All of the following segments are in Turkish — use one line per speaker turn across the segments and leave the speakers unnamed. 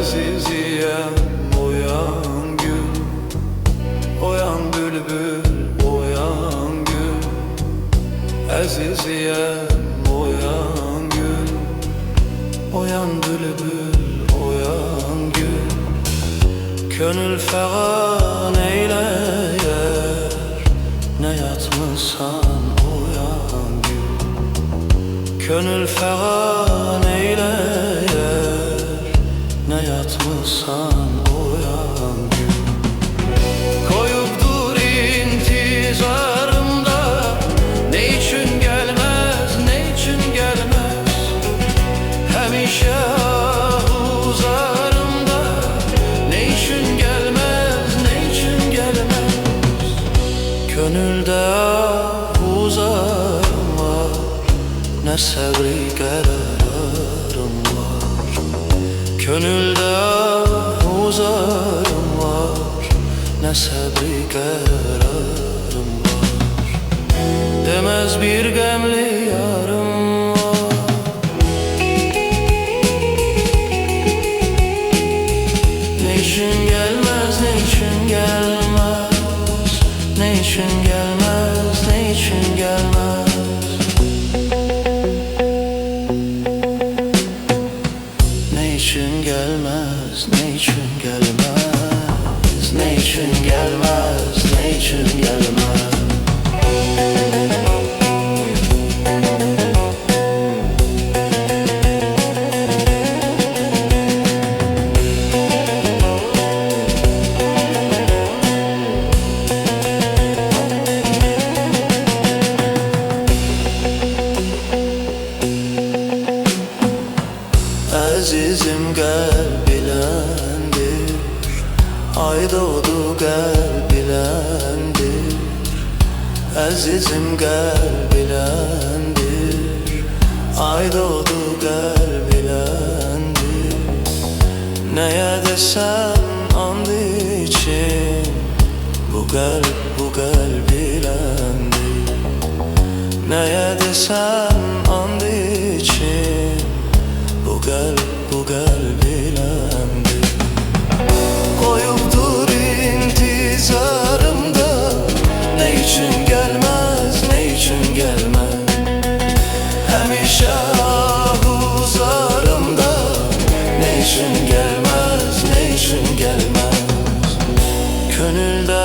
Aziziyem uyan gün, uyan bülbül uyan gün. Aziziyem uyan gün, uyan bülbül uyan gün. Gönül fegan eyleyer, ne yatmışsan uyan gün. Gönül fegan eyleyer, ne yatmışsan uyan gün. Koyupdur intizarımda, ne için gelmez, ne için gelmez. Hemişe ahuzarımda, ne için gelmez, ne için gelmez. Gönülde ahuzarım var, ne sabri kararım var. Gönülde ahuzarım var, ne sabri kararım var. Demez bir gemli yarım var. Ne için gelmez, ne için gelmez. Ne için gelmez, ne için gelmez. Ne için gelmez, ne için gelmez. Ne için gelmez, ne için gelmez. Azizim gel bilendir, ay doğdu gel bilendir. Azizim gel bilendir, ay doğdu gel bilendir. Neye desem and için, bu kalp bilendir. Neye desem and için, bu kalp bilendir. Koyuptur intizarımda, ne için gelmez, ne için gelmez. Hemişe ahuzarımda, ne için gelmez, ne için gelmez. Gönülde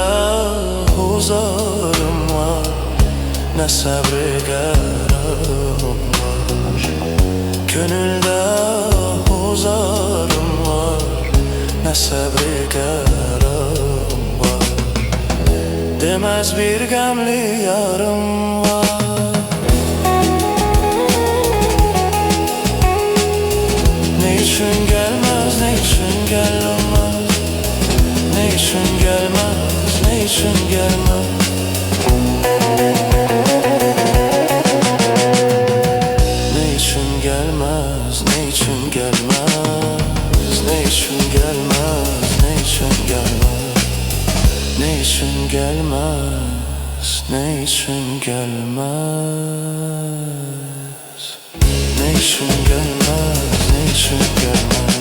ahuzarım var, ne sabri kararım var. Gönülde ahuzarım var, ne sabri kararım var. Demez bir gemli yarım var. Ne için gelmez, ne için gelmez. Ne için gelmez, ne için gelmez. Ne için gelmez, ne için gelmez. Ne için gelmez, ne için gelmez. Ne için gelmez, ne için gelmez. Ne için gelmez, ne için gelmez.